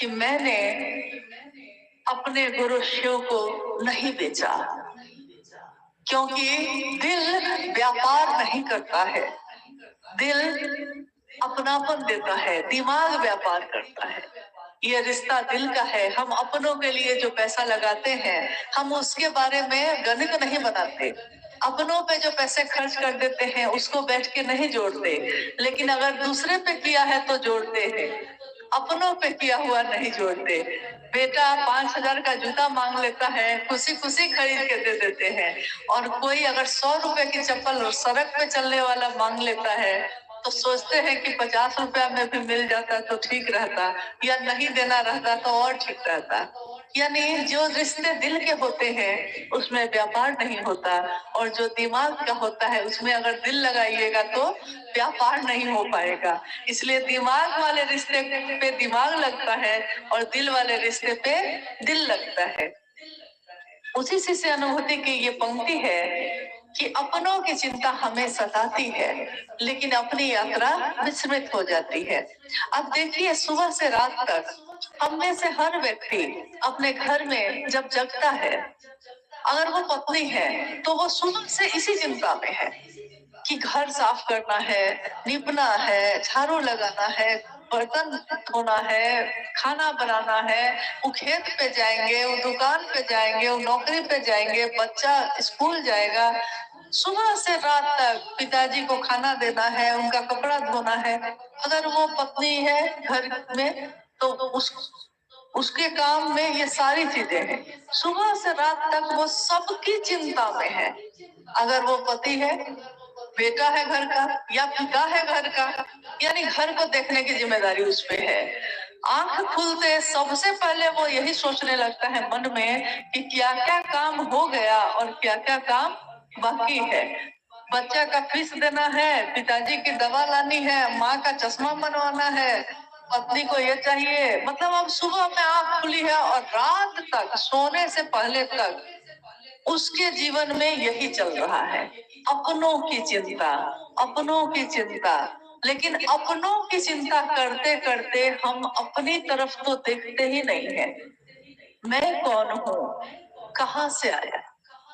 कि मैंने अपने गुरु शिव को नहीं बेचा, क्योंकि दिल व्यापार नहीं करता है, दिल अपनापन देता है, दिमाग व्यापार करता है। ये रिश्ता दिल का है। हम अपनों के लिए जो पैसा लगाते हैं, हम उसके बारे में गणित नहीं बनाते। अपनों पे जो पैसे खर्च कर देते हैं उसको बैठ के नहीं जोड़ते, लेकिन अगर दूसरे पे किया है तो जोड़ते हैं, अपनों पे किया हुआ नहीं जोड़ते। बेटा 5,000 का जूता मांग लेता है, खुशी खुशी खरीद के दे देते हैं, और कोई अगर 100 रुपए की चप्पल सड़क पे चलने वाला मांग लेता है तो सोचते हैं कि 50 रुपया में भी मिल जाता तो ठीक रहता, या नहीं देना रहता तो और ठीक रहता। यानी जो रिश्ते दिल के होते हैं उसमें व्यापार नहीं होता, और जो दिमाग का होता है उसमें अगर दिल लगाइएगा तो व्यापार नहीं हो पाएगा। इसलिए दिमाग वाले रिश्ते पे दिमाग लगता है और दिल वाले रिश्ते पे दिल लगता है। उसी से अनुभूति की ये पंक्ति है कि अपनों की चिंता हमें सताती है, लेकिन अपनी यात्रा विस्मृत हो जाती है। अब देखिए, सुबह से रात तक हम में से हर व्यक्ति अपने घर में जब जगता है, अगर वो पत्नी है तो वो सुबह से इसी चिंता में है कि घर साफ करना है, निपना है, झाड़ू लगाना है, बर्तन धोना है, खाना बनाना है, वो खेत पे जाएंगे, वो दुकान पे जाएंगे, वो नौकरी पे जाएंगे, बच्चा स्कूल जाएगा। सुबह से रात तक पिताजी को खाना देना है, उनका कपड़ा धोना है। अगर वो पत्नी है घर में तो उसके काम में ये सारी चीजें हैं। सुबह से रात तक वो सबकी चिंता में है। अगर वो पति है, बेटा है घर का या पिता है घर का, यानी घर को देखने की जिम्मेदारी उस पे है। आंख खुलते सबसे पहले वो यही सोचने लगता है मन में कि क्या क्या काम हो गया और क्या क्या काम बाकी है। बच्चा का फीस देना है, पिताजी की दवा लानी है, माँ का चश्मा बनवाना है, पत्नी को ये चाहिए। मतलब अब सुबह में आंख खुली है और रात तक सोने से पहले तक उसके जीवन में यही चल रहा है, अपनों की चिंता, अपनों की चिंता। लेकिन अपनों की चिंता करते करते हम अपनी तरफ तो देखते ही नहीं है। मैं कौन हूँ, कहाँ से आया,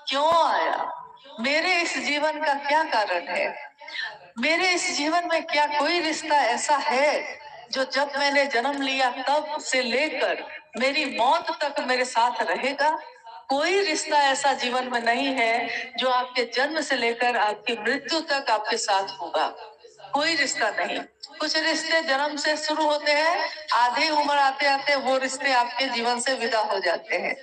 क्यों आया, मेरे इस जीवन का क्या कारण है, मेरे इस जीवन में क्या कोई रिश्ता ऐसा है जो जब मैंने जन्म लिया तब से लेकर मेरी मौत तक मेरे साथ रहेगा। कोई रिश्ता ऐसा जीवन में नहीं है जो आपके जन्म से लेकर आपकी मृत्यु तक आपके साथ होगा। कोई रिश्ता नहीं। कुछ रिश्ते जन्म से शुरू होते हैं, आधी उम्र आते आते वो रिश्ते आपके जीवन से विदा हो जाते हैं।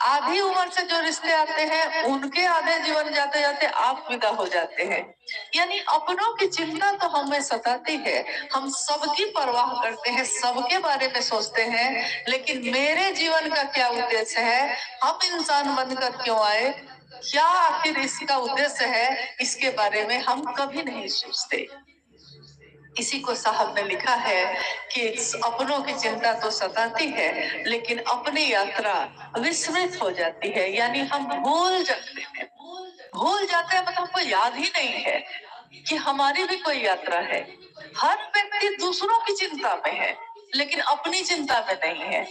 आधी उम्र से जो रिश्ते आते हैं उनके आधे जीवन जाते जाते आप विदा हो जाते हैं। यानी अपनों की चिंता तो हमें सताती है। हम सबकी परवाह करते हैं, सबके बारे में सोचते हैं, लेकिन मेरे जीवन का क्या उद्देश्य है, हम इंसान बनकर क्यों आए, क्या आखिर इसका उद्देश्य है, इसके बारे में हम कभी नहीं सोचते। इसी को साहब ने लिखा है कि अपनों की चिंता तो सताती है, लेकिन अपनी यात्रा विस्मृत हो जाती है। यानी हम भूल जाते हैं, भूल जाते हैं, मतलब हमको याद ही नहीं है कि हमारी भी कोई यात्रा है। हर व्यक्ति दूसरों की चिंता में है, लेकिन अपनी चिंता में नहीं है।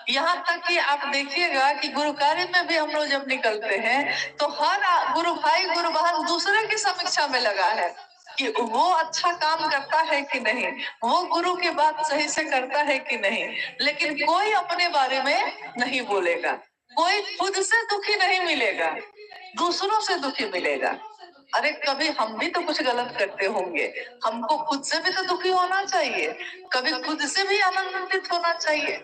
यहाँ तक कि आप देखिएगा कि गुरु कार्य में भी हम लोग जब निकलते हैं तो हर गुरु भाई गुरु बहन दूसरे की समीक्षा में लगा है कि वो अच्छा काम करता है कि नहीं, वो गुरु की बात सही से करता है कि नहीं, लेकिन कोई अपने बारे में नहीं बोलेगा। कोई खुद से दुखी नहीं मिलेगा, दूसरों से दुखी मिलेगा। अरे कभी हम भी तो कुछ गलत करते होंगे, हमको खुद से भी तो दुखी होना चाहिए, कभी खुद से भी आनंदित होना चाहिए।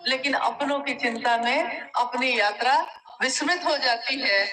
लेकिन अपनों की चिंता में अपनी यात्रा विस्मृत हो जाती है।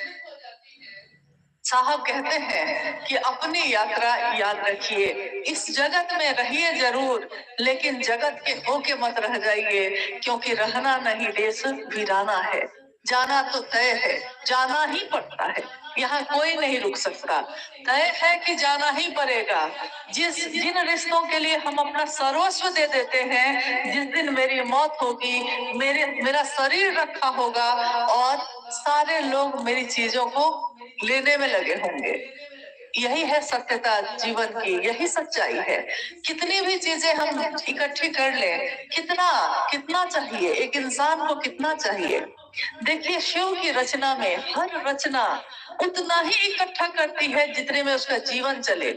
साहब कहते हैं कि अपनी यात्रा याद रखिए, इस जगत में रहिए जरूर, लेकिन जगत के होके मत रह जाइए, क्योंकि रहना नहीं देश वीराना है। जाना तो तय है, जाना ही पड़ता है, यहाँ कोई नहीं रुक सकता। तय है कि जाना ही पड़ेगा। जिन रिश्तों के लिए हम अपना सर्वस्व दे देते हैं, जिस दिन मेरी मौत होगी, मेरा शरीर रखा होगा और सारे लोग मेरी चीजों को लेने में लगे होंगे, यही है सत्यता जीवन की, यही सच्चाई है। कितनी भी चीजें हम इकट्ठी कर लें, कितना कितना चाहिए एक इंसान को, कितना चाहिए। देखिए शिव की रचना में हर रचना उतना ही इकट्ठा करती है जितने में उसका जीवन चले।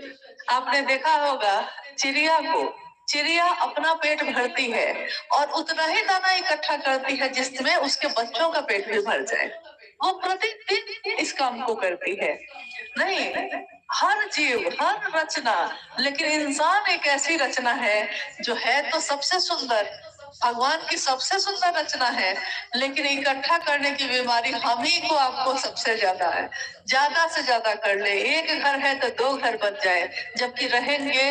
आपने देखा होगा चिड़िया को, चिड़िया अपना पेट भरती है और उतना ही दाना इकट्ठा करती है जिसमें उसके बच्चों का पेट भी भर जाए। वो प्रतिदिन इस काम को करती है। नहीं, हर जीव, हर रचना, लेकिन इंसान एक ऐसी रचना है जो है तो सबसे सुंदर, भगवान की सबसे सुंदर रचना है, लेकिन इकट्ठा करने की बीमारी हम ही को, आपको सबसे ज्यादा है। ज्यादा से ज्यादा कर ले, एक घर है तो 2 घर बन जाए, जबकि रहेंगे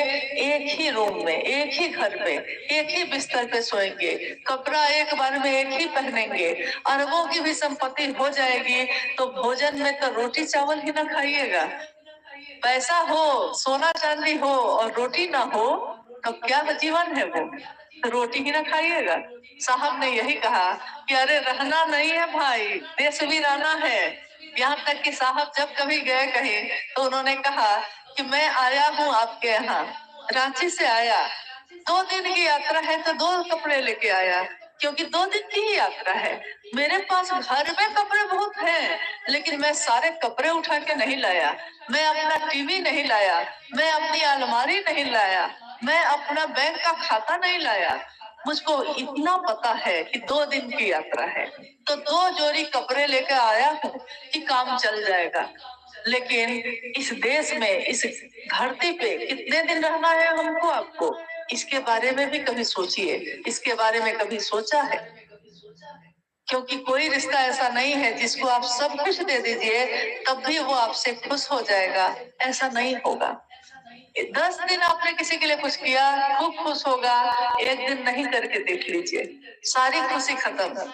एक ही रूम में, एक ही घर में, एक ही बिस्तर पे सोएंगे, कपड़ा एक बार में एक ही पहनेंगे, अरबों की भी संपत्ति हो जाएगी, तो भोजन में तो रोटी चावल ही ना खाइएगा। पैसा हो, सोना चांदी हो और रोटी ना हो तो क्या जीवन है वो? रोटी ही ना खाइएगा। साहब ने यही कहा कि अरे रहना नहीं है भाई, देश भी रहना है। यहाँ तक कि साहब जब कभी गए कहीं तो उन्होंने कहा कि मैं आया हूँ आपके यहाँ, रांची से आया, 2 दिन की यात्रा है तो 2 कपड़े लेके आया, क्योंकि 2 दिन की ही यात्रा है। मेरे पास घर में कपड़े बहुत हैं, लेकिन मैं सारे कपड़े उठा के नहीं लाया, मैं अपना टीवी नहीं लाया, मैं अपनी अलमारी नहीं लाया, मैं अपना बैंक का खाता नहीं लाया। मुझको इतना पता है कि 2 दिन की यात्रा है, तो 2 जोड़ी कपड़े लेकर आया हूँ कि काम चल जाएगा। लेकिन इस देश में, इस धरती पे कितने दिन रहना है हमको, आपको? इसके बारे में भी कभी सोचिए, इसके बारे में कभी सोचा है? क्योंकि कोई रिश्ता ऐसा नहीं है जिसको आप सब कुछ दे दीजिए तब भी वो आपसे खुश हो जाएगा, ऐसा नहीं होगा। 10 दिन आपने किसी के लिए कुछ किया, खूब खुश होगा, 1 दिन नहीं करके देख लीजिए, सारी खुशी खत्म।